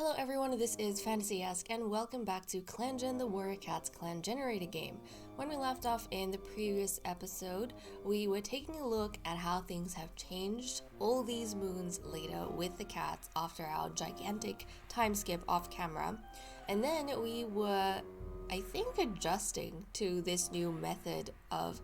Hello everyone, this is Fantasy-esque and welcome back to ClanGen, the Warrior Cats clan generator game. When we left off in the previous episode, we were taking a look at how things have changed all these moons later with the cats after our gigantic time skip off camera. And then we were, I think, adjusting to this new method of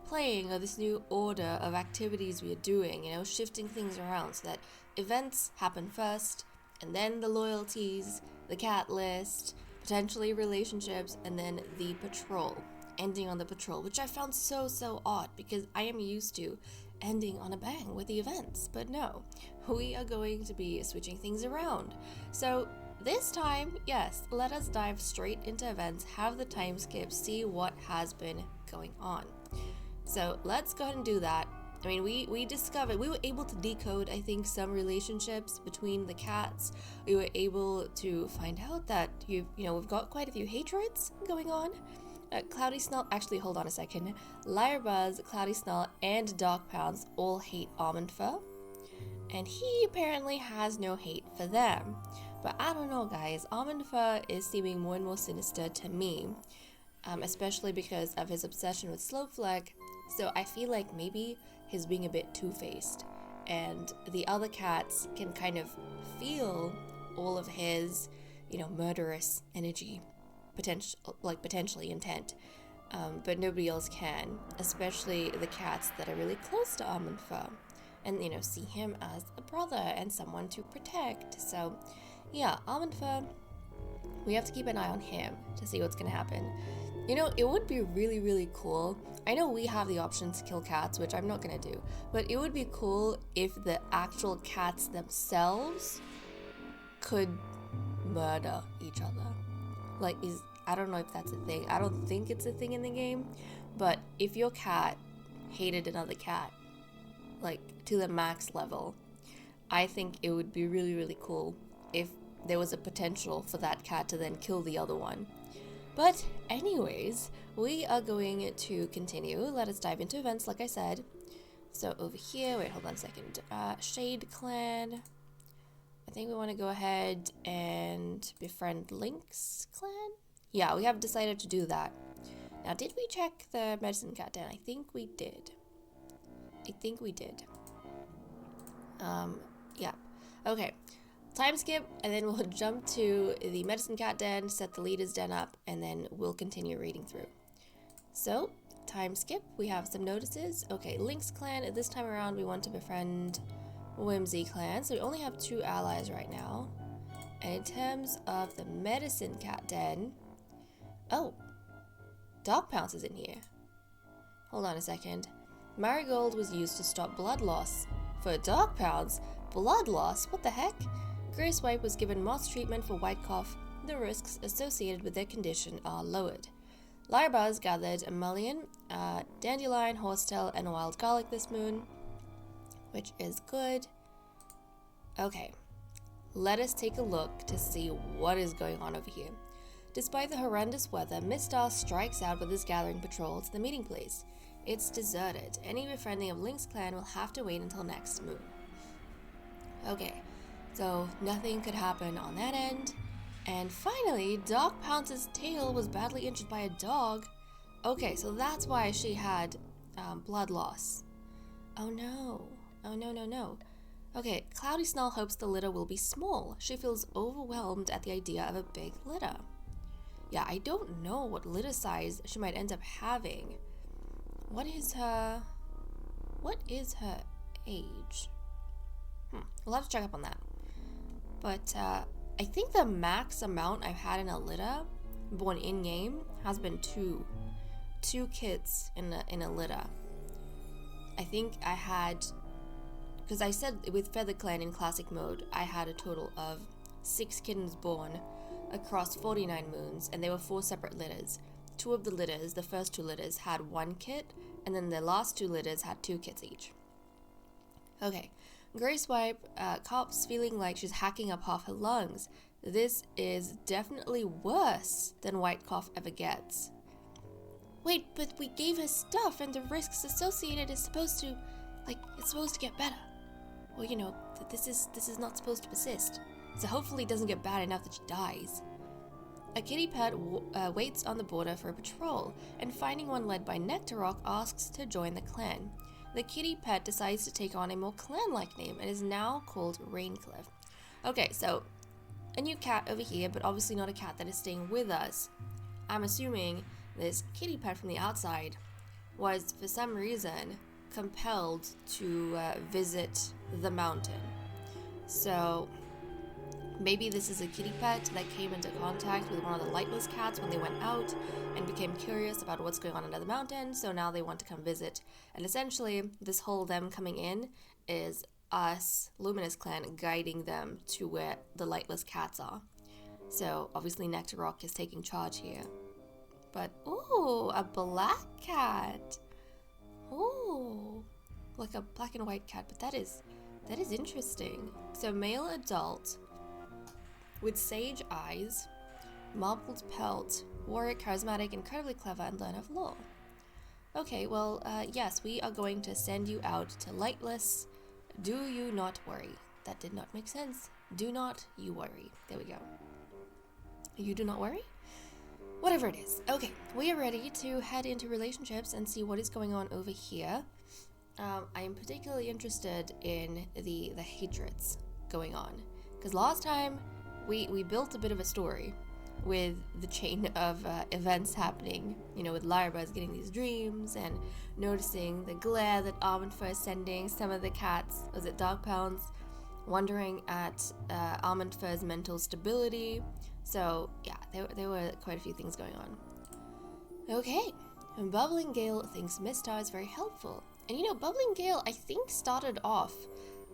playing, or this new order of activities we are doing, shifting things around so that events happen first, and then the loyalties, the cat list, potentially relationships, and then the patrol, ending on the patrol, which I found so odd because I am used to ending on a bang with the events. But no, we are going to be switching things around. So this time, yes, let us dive straight into events, have the time skip, see what has been going on. So let's go ahead and do that. I mean, we were able to decode, I think, some relationships between the cats. We were able to find out that, we've got quite a few hatreds going on. Cloudy Snarl, actually, hold on a second. Lyrebuzz, Cloudy Snarl, and Dark Pounds all hate Almond Fur. And he apparently has no hate for them. But I don't know, guys. Almond Fur is seeming more and more sinister to me. Especially because of his obsession with Slopefleck. So I feel like maybe he's being a bit two-faced, and the other cats can kind of feel all of his, murderous energy, potentially intent, but nobody else can, especially the cats that are really close to Almond Fur, and see him as a brother and someone to protect. So yeah, Almond Fur, we have to keep an eye on him to see what's gonna happen. It would be really cool. I know we have the option to kill cats, which I'm not gonna do, but it would be cool if the actual cats themselves could murder each other. I don't know if that's a thing. I don't think it's a thing in the game, but if your cat hated another cat, to the max level, I think it would be really cool if there was a potential for that cat to then kill the other one. But anyways, we are going to continue. Let us dive into events, like I said. So over here, wait, hold on a second. Shade Clan. I think we want to go ahead and befriend Lynx Clan. Yeah, we have decided to do that. Now, did we check the Medicine Cat Den? I think we did. Yeah. Okay. Time skip, and then we'll jump to the Medicine Cat Den, set the Leader's Den up, and then we'll continue reading through. So, time skip, we have some notices. Okay, Lynx Clan, this time around we want to befriend Whimsy Clan, so we only have 2 allies right now. And in terms of the Medicine Cat Den, oh, Dark Pounce is in here. Hold on a second. Marigold was used to stop blood loss. For Dark Pounce, blood loss? What the heck? Grey Swipe was given moss treatment for white cough. The risks associated with their condition are lowered. Lyrebuzz gathered a mullein, dandelion, horsetail, and wild garlic this moon, which is good. Okay, let us take a look to see what is going on over here. Despite the horrendous weather, Mistar strikes out with his gathering patrol to the meeting place. It's deserted. Any befriending of Lynx Clan will have to wait until next moon. Okay. So nothing could happen on that end. And finally, Dark Pounce's tail was badly injured by a dog. Okay, so that's why she had blood loss. Oh no. No. Okay, Cloudy Snarl hopes the litter will be small. She feels overwhelmed at the idea of a big litter. Yeah, I don't know what litter size she might end up having. What is her age? We'll have to check up on that. But I think the max amount I've had in a litter, born in-game, has been 2. 2 kits in a litter. I think I had, because I said with Feather Clan in classic mode, I had a total of 6 kittens born across 49 moons, and they were 4 separate litters. 2 of the litters, the first 2 litters, had 1 kit, and then the last 2 litters had 2 kits each. Okay. Grey Swipe, Cop's feeling like she's hacking up half her lungs. This is definitely worse than white cough ever gets. Wait, but we gave her stuff and the risks associated is supposed to, it's supposed to get better. Well, this is not supposed to persist. So hopefully it doesn't get bad enough that she dies. A kitty pet waits on the border for a patrol, and finding one led by Nectarrock asks to join the clan. The kitty pet decides to take on a more clan-like name and is now called Raincliff. Okay, so a new cat over here, but obviously not a cat that is staying with us. I'm assuming this kitty pet from the outside was, for some reason, compelled to visit the mountain. So maybe this is a kitty pet that came into contact with one of the lightless cats when they went out and became curious about what's going on under the mountain, so now they want to come visit. And essentially, this whole them coming in is us, Luminous Clan, guiding them to where the lightless cats are. So obviously Nectarrock is taking charge here. But, ooh, a black cat. Ooh, like a black and white cat, but that is interesting. So male adult with sage eyes, marbled pelt, warrior, charismatic, incredibly clever, and learn of law. Okay, well, yes, we are going to send you out to Lightless. Do you not worry. That did not make sense. Do not you worry. There we go. You do not worry? Whatever it is. Okay, we are ready to head into relationships and see what is going on over here. I am particularly interested in the hatreds going on, because last time we built a bit of a story with the chain of events happening, you know, with Lyrebuzz getting these dreams and noticing the glare that Armandfur is sending some of the cats, was it Darkpounds, wondering at Armandfur's mental stability. So yeah, there were quite a few things going on. Okay, and Bubbling Gale thinks Mistar is very helpful. And you know, Bubbling Gale, I think, started off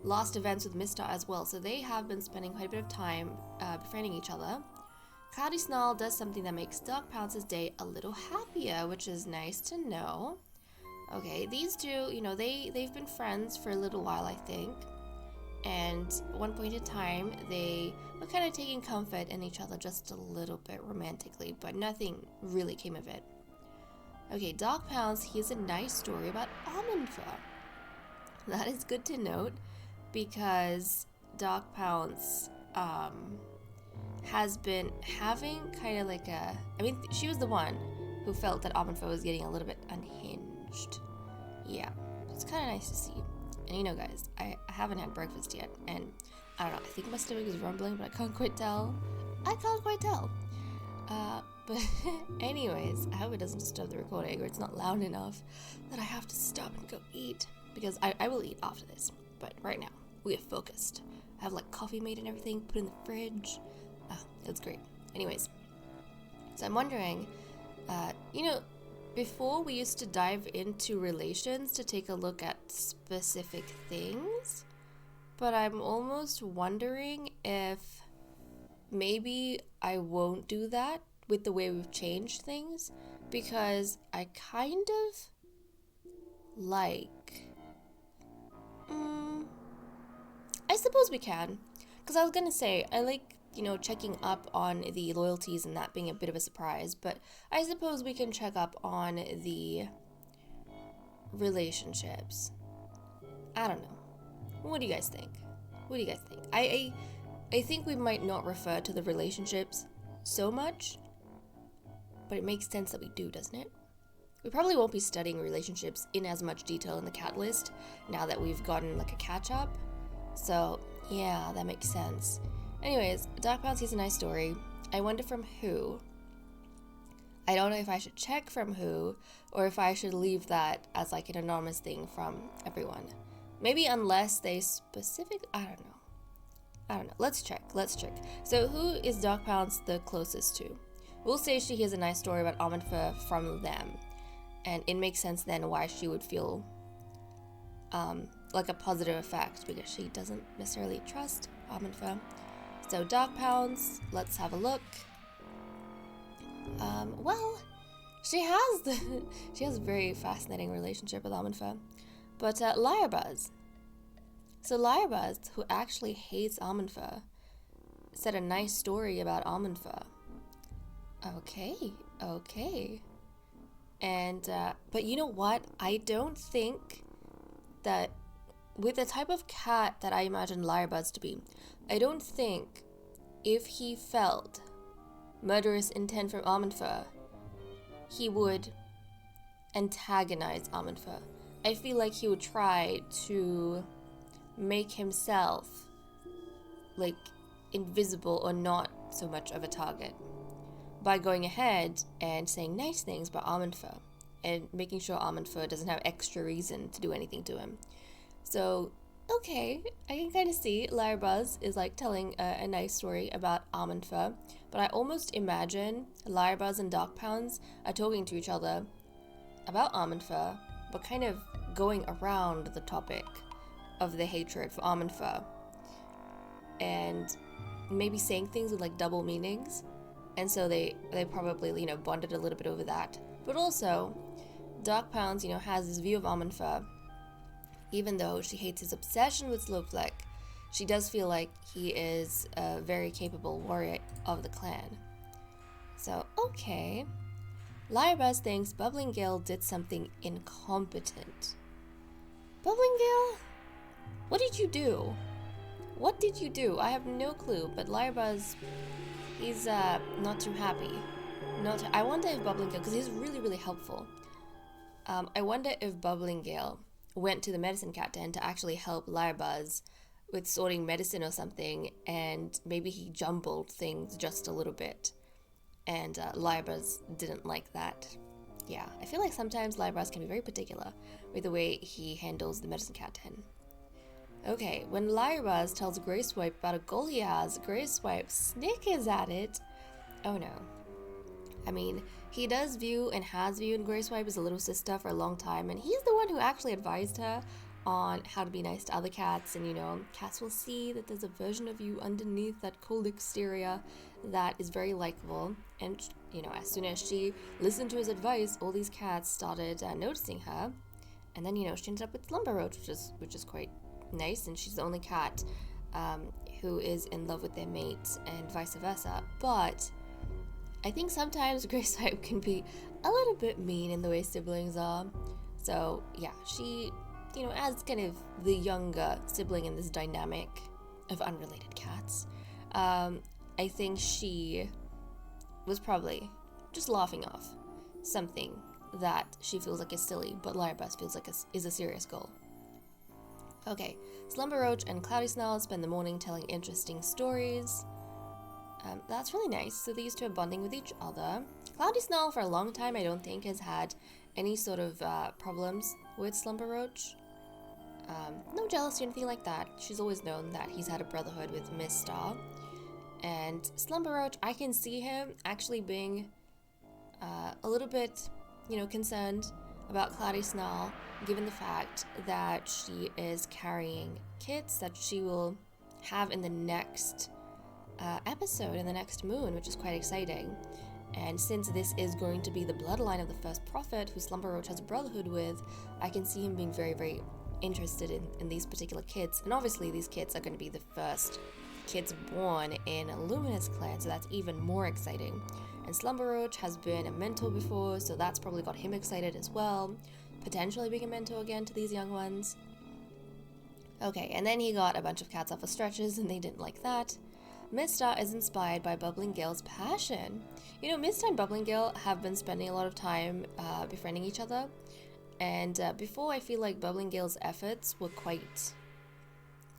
last events with Mistar as well, so they have been spending quite a bit of time befriending each other. Cloudy Snarl does something that makes Darkpounds' day a little happier, which is nice to know. Okay, these two, you know, they've been friends for a little while, I think. And at one point in time, they were kind of taking comfort in each other just a little bit romantically, but nothing really came of it. Okay, Darkpounds, he has a nice story about Armandfur. That is good to note, because Darkpounds has been having kind of like a... I mean, she was the one who felt that Armandfur was getting a little bit unhinged. Yeah, it's kind of nice to see. And you know, guys, I haven't had breakfast yet, and I don't know, I think my stomach is rumbling, but I can't quite tell. But anyways, I hope it doesn't disturb the recording, or it's not loud enough that I have to stop and go eat, because I will eat after this. But right now, we are focused. I have like coffee made and everything, put in the fridge. It's great. Anyways, so I'm wondering, you know, before we used to dive into relations to take a look at specific things, but I'm almost wondering if maybe I won't do that with the way we've changed things, because I kind of like... I suppose we can, because I was gonna say, I like, you know, checking up on the loyalties and that being a bit of a surprise, but I suppose we can check up on the relationships. I don't know. What do you guys think? I think we might not refer to the relationships so much, but it makes sense that we do, doesn't it? We probably won't be studying relationships in as much detail in the cat list now that we've gotten like a catch-up. So yeah, that makes sense. Anyways, Darkpounds has a nice story. I wonder from who. I don't know if I should check from who, or if I should leave that as like an anonymous thing from everyone. Maybe unless they I don't know. Let's check. So who is Darkpounds the closest to? We'll say she has a nice story about Armandfur from them. And it makes sense then why she would feel like a positive effect, because she doesn't necessarily trust Armandfur. So Darkpounds, let's have a look. Well, she has a very fascinating relationship with Armandfur. But Lyrebuzz. So Lyrebuzz, who actually hates Armandfur, said a nice story about Armandfur. Okay. And, but you know what? I don't think that with the type of cat that I imagine Lyrebuzz to be, I don't think if he felt murderous intent from Arminfer, he would antagonize Arminfer. I feel like he would try to make himself like invisible or not so much of a target by going ahead and saying nice things about Arminfer and making sure Arminfer doesn't have extra reason to do anything to him. So, okay, I can kind of see Lyrebuzz is like telling a nice story about Arminfer, but I almost imagine Lyrebuzz and Darkpounds are talking to each other about Arminfer, but kind of going around the topic of the hatred for Arminfer and maybe saying things with like double meanings, and so they probably bonded a little bit over that. But also Darkpounds has this view of Arminfer. Even though she hates his obsession with Slopefleck, she does feel like he is a very capable warrior of the clan. So, okay. Lyrebuzz thinks Bubbling Gale did something incompetent. Bubbling Gale? What did you do? What did you do? I have no clue, but Lyrebuzz, he's not too happy. I wonder if Bubbling Gale, because he's really, really helpful. I wonder if Bubbling Gale went to the medicine cat den to actually help Lyrebuzz with sorting medicine or something, and maybe he jumbled things just a little bit, and Lyrebuzz didn't like that. Yeah, I feel like sometimes Lyrebuzz can be very particular with the way he handles the medicine cat den. Okay, when Lyrebuzz tells Greyswipe about a goal he has, Greyswipe snickers at it. Oh no. I mean, he does view and has viewed Greyswipe as a little sister for a long time, and he's the one who actually advised her on how to be nice to other cats, and cats will see that there's a version of you underneath that cold exterior that is very likable. And as soon as she listened to his advice, all these cats started noticing her, and then she ended up with Slumber Roach, which is quite nice, and she's the only cat who is in love with their mate and vice versa. But I think sometimes Greyswipe can be a little bit mean in the way siblings are. So yeah, she, as kind of the younger sibling in this dynamic of unrelated cats, I think she was probably just laughing off something that she feels like is silly, but Lyrebuzz feels like is a serious goal. Okay, Slumber Roach and Cloudy Snarl spend the morning telling interesting stories. That's really nice. So these two are bonding with each other. Cloudy Snarl, for a long time, I don't think has had any sort of problems with Slumber Roach. No jealousy or anything like that. She's always known that he's had a brotherhood with Miss Star. And Slumber Roach, I can see him actually being a little bit, concerned about Cloudy Snarl, given the fact that she is carrying kids that she will have in the next episode, in the next moon, which is quite exciting. And since this is going to be the bloodline of the first prophet who Slumber Roach has a brotherhood with, I can see him being very, very interested in these particular kids. And obviously these kids are going to be the first kids born in Luminous Clan, so that's even more exciting. And Slumber Roach has been a mentor before, so that's probably got him excited as well, potentially being a mentor again to these young ones. Okay, and then he got a bunch of cats off of stretches, and they didn't like that. Mista is inspired by Bubbling Gale's passion. Mista and Bubbling Gale have been spending a lot of time befriending each other, and before I feel like Bubbling Gale's efforts were quite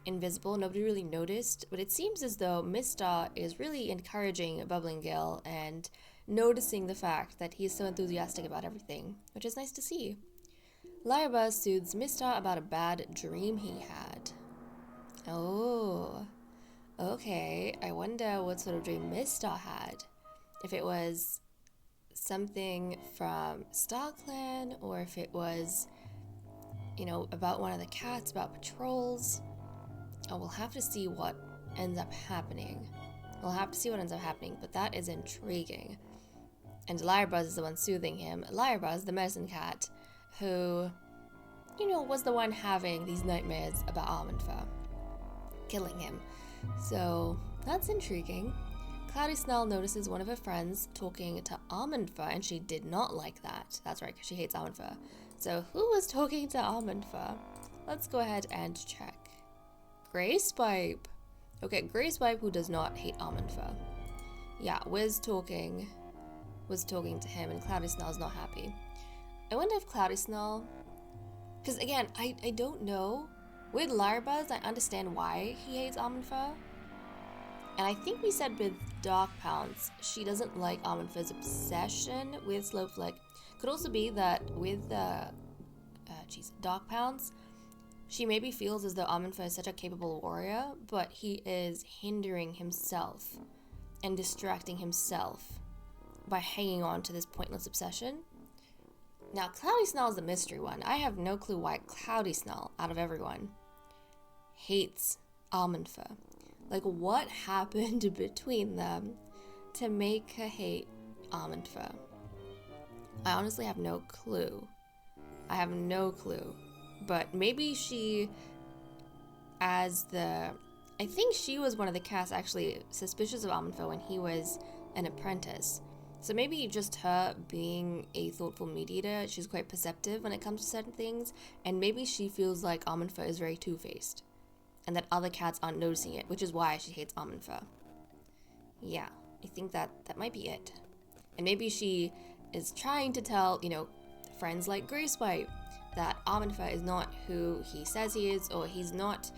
invisible, nobody really noticed, but it seems as though Mista is really encouraging Bubbling Gale and noticing the fact that he's so enthusiastic about everything, which is nice to see. Lyrebuzz soothes Mista about a bad dream he had. Oh, okay, I wonder what sort of dream Mista had. If it was something from StarClan, or if it was, about one of the cats, about patrols. Oh, we'll have to see what ends up happening. But that is intriguing. And Lyrebuzz is the one soothing him. Lyrebuzz, the medicine cat, who, was the one having these nightmares about Arminfer killing him. So, that's intriguing. Cloudy Snarl notices one of her friends talking to Arminfer, and she did not like that. That's right, because she hates Arminfer. So, who was talking to Arminfer? Let's go ahead and check. Greyswipe. Okay, Grace Wipe, who does not hate Almanfa. Yeah, was talking to him, and Cloudy Snell's not happy. I wonder if Cloudy Snell, because again, I don't know. With Larbuzz, I understand why he hates Almanfa. And I think we said with Dark Pounce, she doesn't like Almanfa's obsession with Slowflick. Could also be that with Dark Pounce, she maybe feels as though Almanfa is such a capable warrior, but he is hindering himself and distracting himself by hanging on to this pointless obsession. Now, Cloudy Snell is the mystery one. I have no clue why Cloudy Snell, out of everyone, hates Almanfa. Like, what happened between them to make her hate Almanfa? I honestly have no clue. But maybe she, I think she was one of the cast actually suspicious of Almanfa when he was an apprentice. So maybe just her being a thoughtful meat eater, she's quite perceptive when it comes to certain things, and maybe she feels like Almanfa is very two-faced, and that other cats aren't noticing it, which is why she hates Almanfa. Yeah, I think that might be it. And maybe she is trying to tell, friends like Grace White that Almanfa is not who he says he is, or he's not,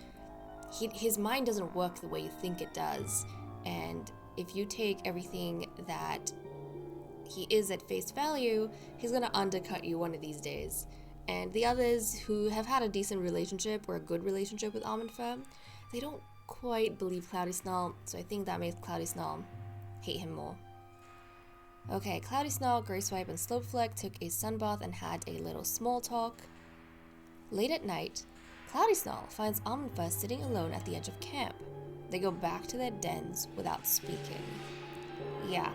his mind doesn't work the way you think it does. And if you take everything that he is at face value, he's gonna undercut you one of these days. And the others who have had a decent relationship or a good relationship with Almanfa, they don't quite believe Cloudy Snell, so I think that makes Cloudy Snell hate him more. Okay, Cloudy Snell, Grace Wipe, and Slopefleck took a sunbath and had a little small talk. Late at night, Cloudy Snell finds Almanfa sitting alone at the edge of camp. They go back to their dens without speaking. Yeah,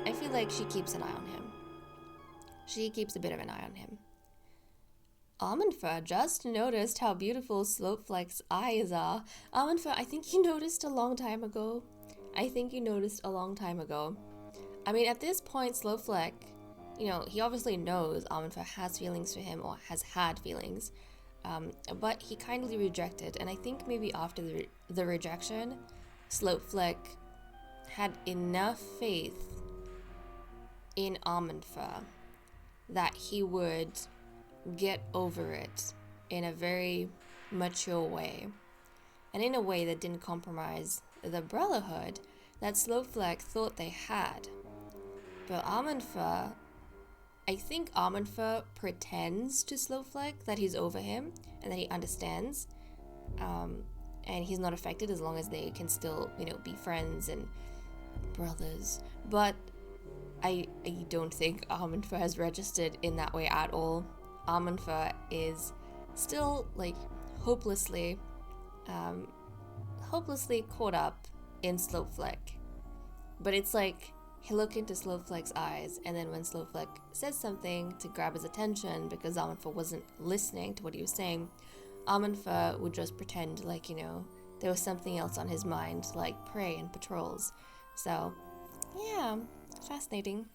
I feel like she keeps an eye on him. She keeps a bit of an eye on him. Almanfa just noticed how beautiful Slopefleck's eyes are. Almanfa, I think you noticed a long time ago. I mean, at this point, Slowfleck, he obviously knows Almanfa has feelings for him or has had feelings, but he kindly rejected. And I think maybe after the rejection, Slowfleck had enough faith in Almanfa that he would get over it in a very mature way, and in a way that didn't compromise the brotherhood that Slowfleck thought they had. But Almanfa, I think Almanfa pretends to Slowfleck that he's over him and that he understands, and he's not affected as long as they can still, be friends and brothers. But I don't think Almanfa has registered in that way at all. Almanfa is still, hopelessly caught up in Slowfleck. But it's like he look into Slowfleck's eyes, and then when Slowfleck says something to grab his attention because Almanfa wasn't listening to what he was saying, Almanfa would just pretend there was something else on his mind, like prey and patrols. So, yeah, fascinating.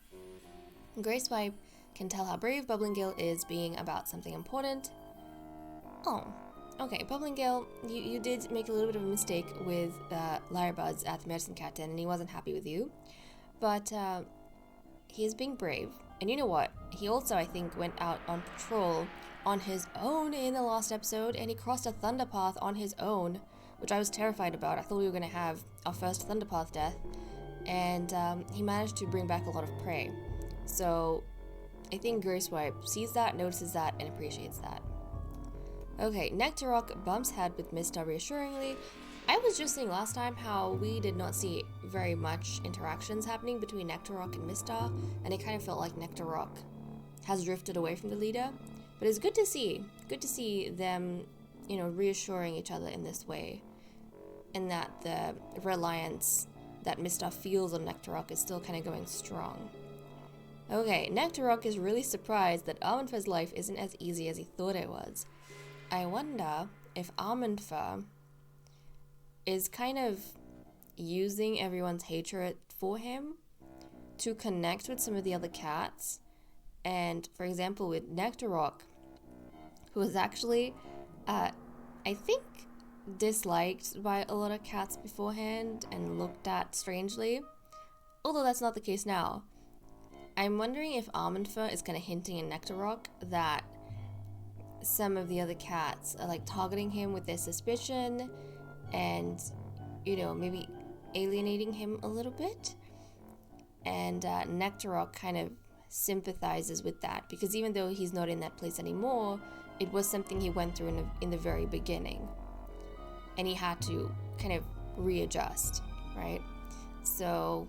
Grace Wipe can tell how brave Bubblingale is being about something important. Oh, okay, Bubblingale, you did make a little bit of a mistake with Larbuzz at the Medicine Cat Den, and he wasn't happy with you. But he is being brave. And you know what? He also, I think, went out on patrol on his own in the last episode, and he crossed a Thunderpath on his own, which I was terrified about. I thought we were going to have our first Thunderpath death. And he managed to bring back a lot of prey. So I think Grace Wipe sees that, notices that, and appreciates that. Okay, Nectarrock bumps head with Mista reassuringly. I was just saying last time how we did not see very much interactions happening between Nectarrock and Mista, and it kind of felt like Nectarrock has drifted away from the leader. But it's good to see them, reassuring each other in this way, and that the reliance that Mista feels on Nectarrock is still kind of going strong. Okay, Nectarrock is really surprised that Almanfa's life isn't as easy as he thought it was. I wonder if Almanfa is kind of using everyone's hatred for him to connect with some of the other cats. And, for example, with Nectarrock, who is actually, I think disliked by a lot of cats beforehand and looked at strangely. Although that's not the case now. I'm wondering if Almond Fur is kind of hinting in Nectarrock that some of the other cats are like targeting him with their suspicion and, you know, maybe alienating him a little bit. And Nectarrock kind of sympathizes with that because even though he's not in that place anymore, it was something he went through in the very beginning. And he had to kind of readjust, right? So,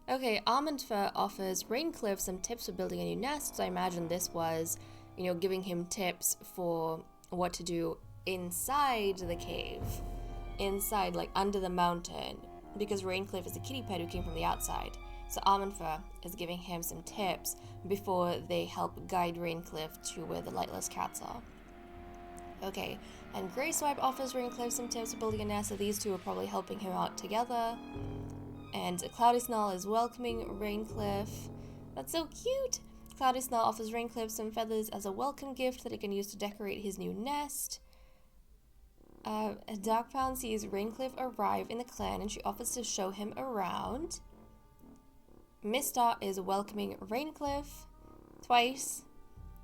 Okay, Almond Fur offers Raincliff some tips for building a new nest. So I imagine this was, you know, giving him tips for what to do inside the cave. Inside, like under the mountain. Because Raincliff is a kitty pet who came from the outside. So Almond Fur is giving him some tips before they help guide Raincliff to where the lightless cats are. Okay, and Grey Swipe offers Raincliff some tips for building a nest, so these two are probably helping him out together. And Cloudy Snarl is welcoming Raincliff. That's so cute! Cloudy Snarl offers Raincliff some feathers as a welcome gift that he can use to decorate his new nest. Darkpound sees Raincliff arrive in the clan and she offers to show him around. Mistar is welcoming Raincliff twice.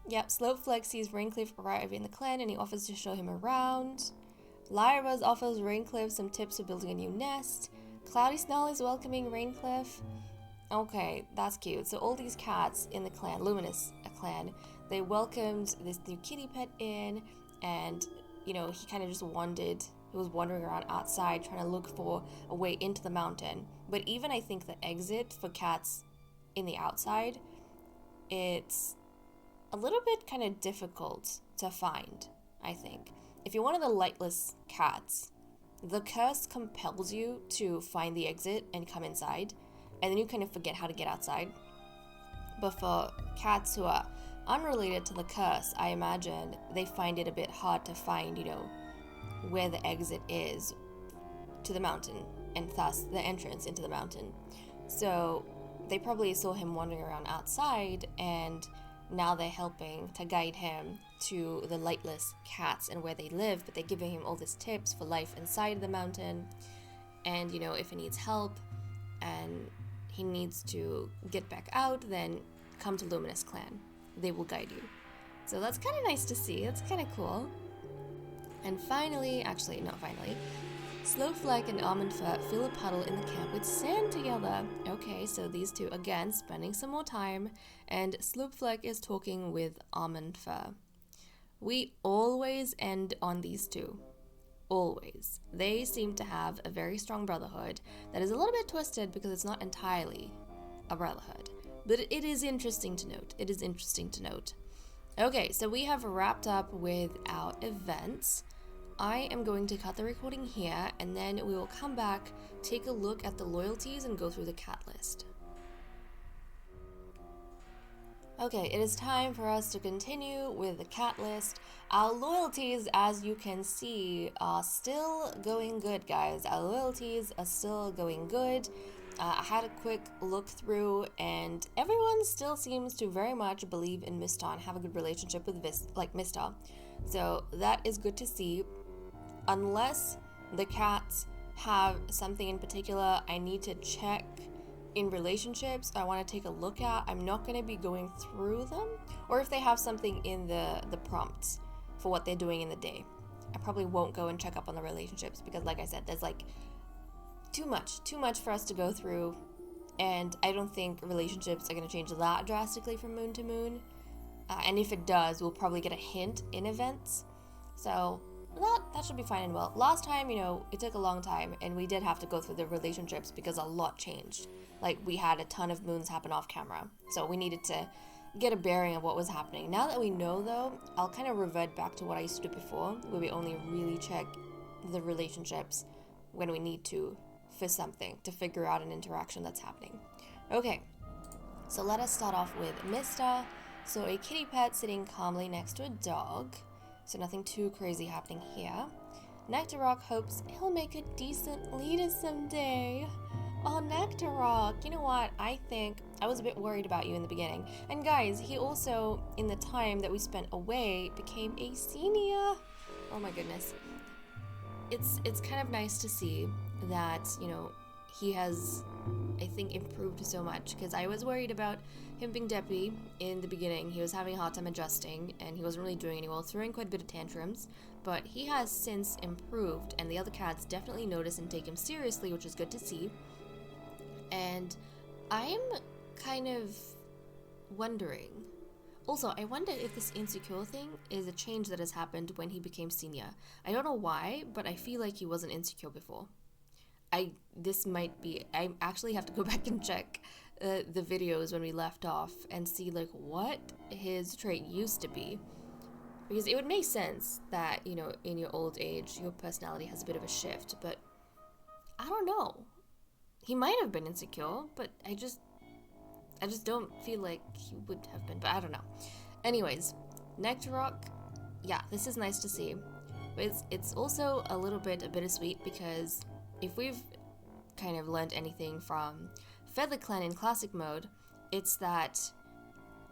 Yep, Slopeflex sees Raincliff arrive in the clan and he offers to show him around. Lyra's offers Raincliff some tips for building a new nest. Cloudy Snarl is welcoming Raincliff. Okay, that's cute. So all these cats in the clan, Luminous clan, they welcomed this new kitty pet in, and, you know, he kind of just wandered. He was wandering around outside trying to look for a way into the mountain. But even I think the exit for cats in the outside, it's a little bit kind of difficult to find, I think. If you're one of the lightless cats, the curse compels you to find the exit and come inside, and then you kind of forget how to get outside. But for cats who are unrelated to the curse, I imagine they find it a bit hard to find, you know, where the exit is to the mountain, and thus the entrance into the mountain. So they probably saw him wandering around outside, and now they're helping to guide him to the lightless cats and where they live, but they're giving him all these tips for life inside the mountain. And, you know, if he needs help and he needs to get back out, then come to Luminous Clan. They will guide you. So that's kind of nice to see. That's kind of cool. And finally, actually, not finally, Slowflag and Almond Fur fill a puddle in the camp with sand together. Okay, so these two, again, spending some more time, and Slowflag is talking with Almond Fur. We always end on these two. Always. They seem to have a very strong brotherhood that is a little bit twisted because it's not entirely a brotherhood. But it is interesting to note. It is interesting to note. Okay, so we have wrapped up with our events. I am going to cut the recording here, and then we will come back, take a look at the loyalties, and go through the cat list. Okay, it is time for us to continue with the cat list. Our loyalties, as you can see, are still going good, guys. Our loyalties are still going good. I had a quick look through, and everyone still seems to very much believe in Mistar and have a good relationship with Mistar. So that is good to see. Unless the cats have something in particular I need to check in relationships, I want to take a look at, I'm not going to be going through them. Or if they have something in the prompts for what they're doing in the day, I probably won't go and check up on the relationships, because like I said, there's like too much for us to go through, and I don't think relationships are going to change that drastically from moon to moon. And if it does, we'll probably get a hint in events. So that should be fine and well. Last time, you know, it took a long time, and we did have to go through the relationships because a lot changed. Like, we had a ton of moons happen off camera, so we needed to get a bearing of what was happening. Now that we know, though, I'll kind of revert back to what I used to do before, where we only really check the relationships when we need to for something, to figure out an interaction that's happening. Okay, so let us start off with Mistar. So a kitty pet sitting calmly next to a dog. So nothing too crazy happening here. Nectarrock hopes he'll make a decent leader someday. Oh, Nectarrock, you know what? I think I was a bit worried about you in the beginning. And guys, he also, in the time that we spent away, became a senior. Oh my goodness. It's kind of nice to see that, you know, he has, I think, improved so much, because I was worried about him being deputy in the beginning. He was having a hard time adjusting, and he wasn't really doing any well, throwing quite a bit of tantrums, but he has since improved, and the other cats definitely notice and take him seriously, which is good to see. And I'm kind of wondering, also, I wonder if this insecure thing is a change that has happened when he became senior. I don't know why, but I feel like he wasn't insecure before. I actually have to go back and check the videos when we left off and see like what his trait used to be. Because it would make sense that, you know, in your old age, your personality has a bit of a shift, but I don't know. He might have been insecure, but I just don't feel like he would have been, but I don't know. Anyways, Nectarrock, yeah, this is nice to see. But it's also a little bit bittersweet, because if we've kind of learned anything from Feather Clan in classic mode, it's that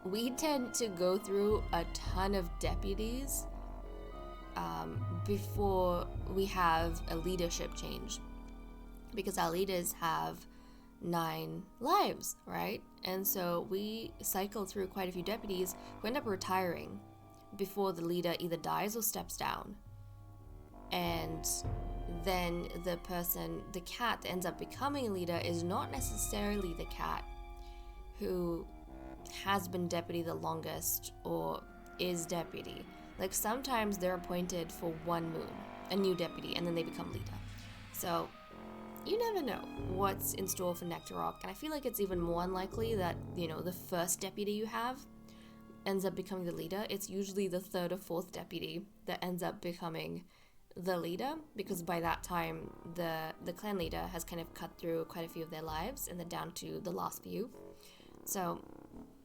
we tend to go through a ton of deputies before we have a leadership change. Because our leaders have 9 lives, right? And so we cycle through quite a few deputies who end up retiring before the leader either dies or steps down. And then the cat that ends up becoming a leader is not necessarily the cat who has been deputy the longest or is deputy. Like sometimes they're appointed for 1 moon, a new deputy, and then they become leader. So you never know what's in store for Nectarrock, and I feel like it's even more unlikely that, you know, the first deputy you have ends up becoming the leader. It's usually the 3rd or 4th deputy that ends up becoming the leader, because by that time the clan leader has kind of cut through quite a few of their lives and they're down to the last few. So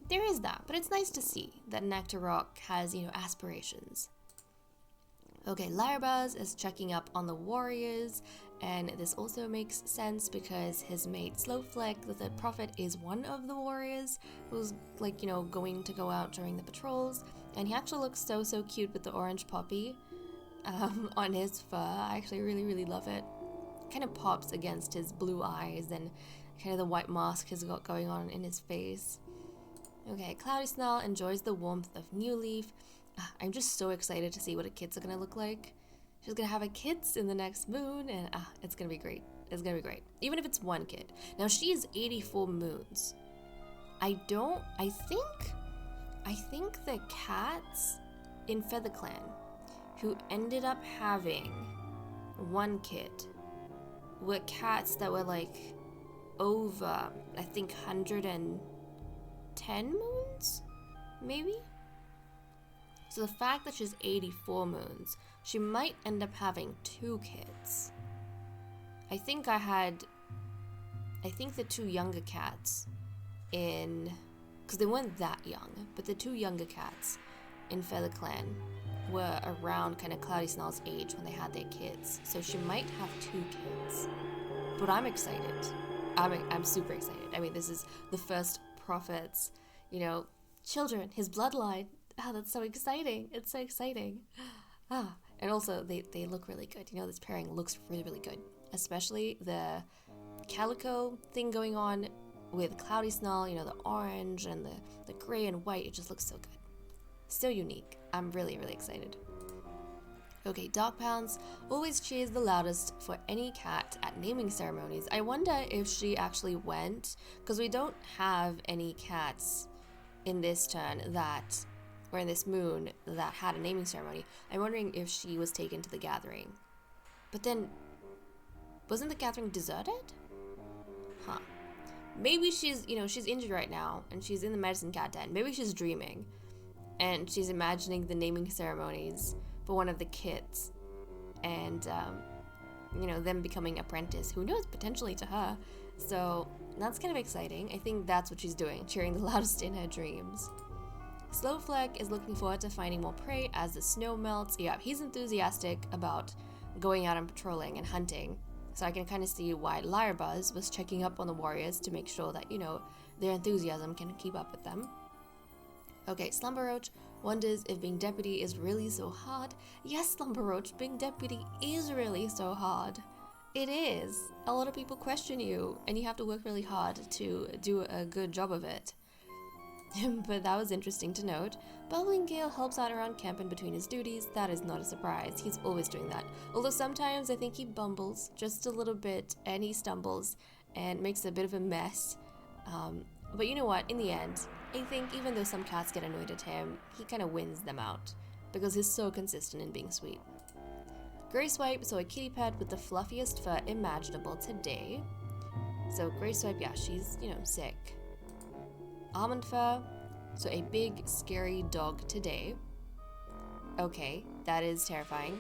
there is that, but it's nice to see that Nectarrock has, you know, aspirations. Okay, Larabaz is checking up on the warriors, and this also makes sense because his mate Slowfleck, the 3rd prophet, is one of the warriors who's, like, you know, going to go out during the patrols, and he actually looks so cute with the orange poppy on his fur. I actually really love it. Kind of pops against his blue eyes and kind of the white mask he's got going on in his face. Okay, Cloudy Snarl enjoys the warmth of New Leaf. I'm just so excited to see what her kids are gonna look like. She's gonna have a kids in the next moon, and it's gonna be great. It's gonna be great. Even if it's 1 kid. Now she's 84 moons. I think the cats in Feather Clan who ended up having 1 kid were cats that were like over, I think, 110 moons, maybe? So the fact that she's 84 moons, she might end up having 2 kids. I think the 2 younger cats because they weren't that young, but the 2 younger cats in Feather Clan were around kind of Cloudy Snarl's age when they had their kids. So she might have 2 kids. But I'm excited. I'm super excited. I mean, this is the first prophet's, you know, children, his bloodline. That's so exciting. It's so exciting. And also they look really good. You know, this pairing looks really good. Especially the calico thing going on with Cloudy Snarl, you know, the orange and the gray and white. It just looks so good. So unique. I'm really excited. Okay, Dog Pounds always cheers the loudest for any cat at naming ceremonies. I wonder if she actually went, because we don't have any cats in this turn or in this moon that had a naming ceremony. I'm wondering if she was taken to the gathering. But then, wasn't the gathering deserted? Maybe she's injured right now and she's in the medicine cat den. Maybe she's dreaming and she's imagining the naming ceremonies for one of the kids and, them becoming apprentice. Who knows, potentially to her. So that's kind of exciting. I think that's what she's doing, cheering the loudest in her dreams. Slowfleck is looking forward to finding more prey as the snow melts. Yeah, he's enthusiastic about going out and patrolling and hunting. So I can kind of see why Lyrebuzz was checking up on the warriors to make sure that, you know, their enthusiasm can keep up with them. Okay, Slumberroach wonders if being deputy is really so hard. Yes, Slumberroach, being deputy is really so hard. It is. A lot of people question you, and you have to work really hard to do a good job of it. But that was interesting to note. Bubbling Gale helps out around camp in between his duties. That is not a surprise. He's always doing that. Although sometimes I think he bumbles just a little bit, and he stumbles and makes a bit of a mess. But you know what? In the end, I think even though some cats get annoyed at him, he kind of wins them out because he's so consistent in being sweet. Grey Swipe saw a kitty pet with the fluffiest fur imaginable today. So Grey Swipe, yeah, she's, you know, sick. Almond Fur, so a big scary dog today. Okay, that is terrifying.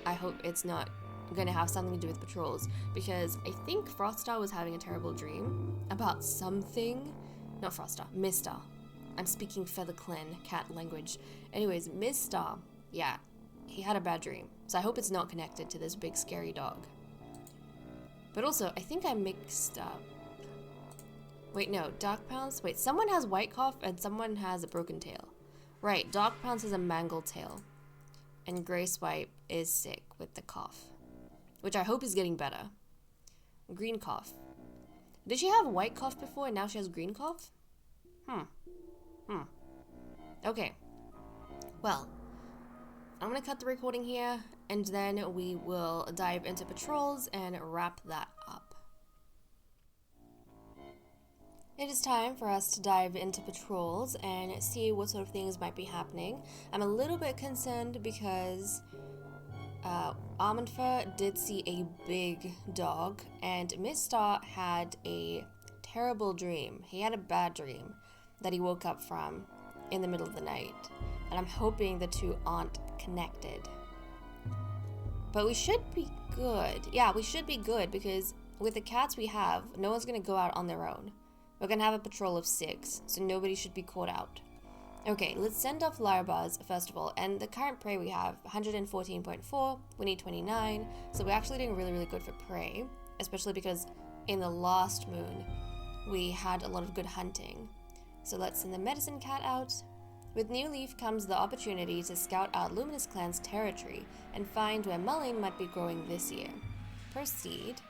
I hope it's not going to have something to do with patrols, because I think Froststar was having a terrible dream about something. Not Froststar, Mistar. I'm speaking Featherclan cat language. Anyways, Mistar, yeah, he had a bad dream. So I hope it's not connected to this big scary dog. But also, I think I mixed up. Wait, no, Dark Pounce. Wait, someone has White Cough and someone has a broken tail. Right, Dark Pounce has a mangled tail. And Grey Swipe is sick with the cough, which I hope is getting better. Green Cough. Did she have White Cough before and now she has Green Cough? Okay. Well, I'm gonna cut the recording here, and then we will dive into patrols and wrap that up. It is time for us to dive into patrols and see what sort of things might be happening. I'm a little bit concerned because Almond Fur did see a big dog, and Mistar had a terrible dream. He had a bad dream that he woke up from in the middle of the night, and I'm hoping the two aren't connected. But we should be good. Yeah, we should be good, because with the cats we have, no one's gonna go out on their own. We're gonna have a patrol of 6, so nobody should be caught out. Okay, let's send off Lyrebuzz first of all, and the current prey we have, 114.4, we need 29, so we're actually doing really, really good for prey, especially because in the last moon, we had a lot of good hunting. So let's send the Medicine Cat out. With New Leaf comes the opportunity to scout out Luminous Clan's territory and find where mullein might be growing this year. Proceed.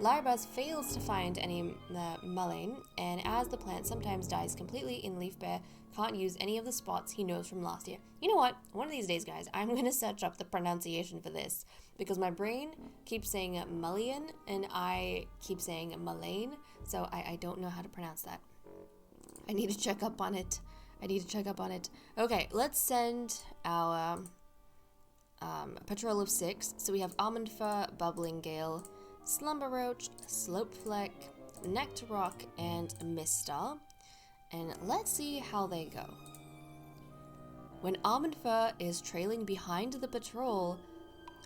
Lyrebuzz fails to find any mullein, and as the plant sometimes dies completely in Leaf Bear, can't use any of the spots he knows from last year. You know what? One of these days, guys, I'm going to search up the pronunciation for this, because my brain keeps saying mullein, and I keep saying mullein, so I don't know how to pronounce that. I need to check up on it. Okay, let's send our patrol of 6. So we have Almond Fur, Bubbling Gale, Slumberroach, Slopefleck, Nectarrock, and Mistar. And let's see how they go. When Almond Fur is trailing behind the patrol,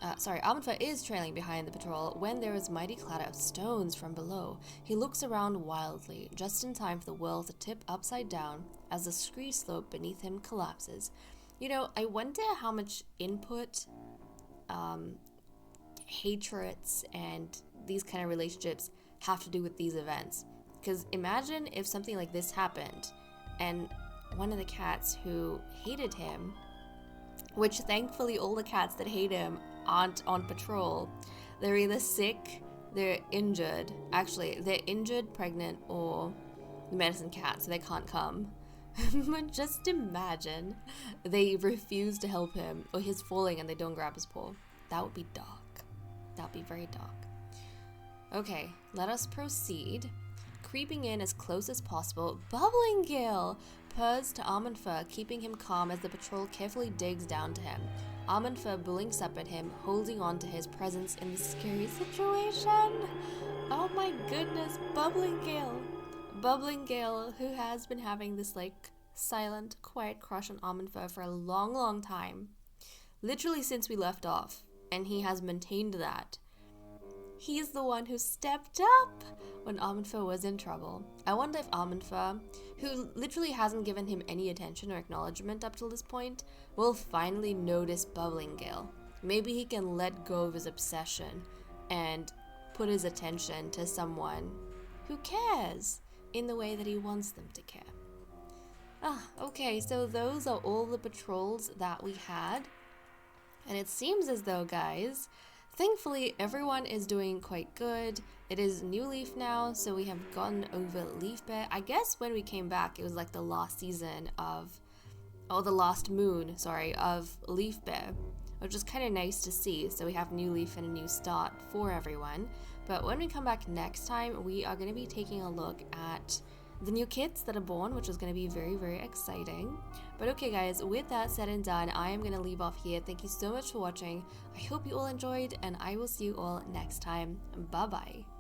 Almond Fur is trailing behind the patrol when there is mighty clatter of stones from below. He looks around wildly, just in time for the world to tip upside down as the scree slope beneath him collapses. You know, I wonder how much input, hatreds, and these kind of relationships have to do with these events. Because imagine if something like this happened, and one of the cats who hated him, which thankfully all the cats that hate him aren't on patrol. They're either sick, they're injured. Actually, they're injured, pregnant, or the medicine cat, so they can't come. But just imagine they refuse to help him, or he's falling and they don't grab his paw. That would be dark. That would be very dark. Okay, let us proceed. Creeping in as close as possible, Bubbling Gale purrs to Almond Fur, keeping him calm as the patrol carefully digs down to him. Almond Fur blinks up at him, holding on to his presence in this scary situation. Oh my goodness, Bubbling Gale. Bubbling Gale, who has been having this like silent, quiet crush on Almond Fur for a long, long time. Literally since we left off, and he has maintained that. He's the one who stepped up when Almond Fur was in trouble. I wonder if Almond Fur, who literally hasn't given him any attention or acknowledgement up till this point, will finally notice Bubbling Gale. Maybe he can let go of his obsession and put his attention to someone who cares in the way that he wants them to care. Okay, so those are all the patrols that we had. And it seems as though, guys, thankfully everyone is doing quite good. It is New Leaf now, so we have gotten over Leaf Bear. I guess when we came back, it was like the last season of, or the last moon, sorry, of Leaf Bear, which is kind of nice to see. So we have New Leaf and a new start for everyone. But when we come back next time, we are going to be taking a look at the new kids that are born, which is going to be very, very exciting. But okay, guys, with that said and done, I am going to leave off here. Thank you so much for watching. I hope you all enjoyed, and I will see you all next time. Bye-bye.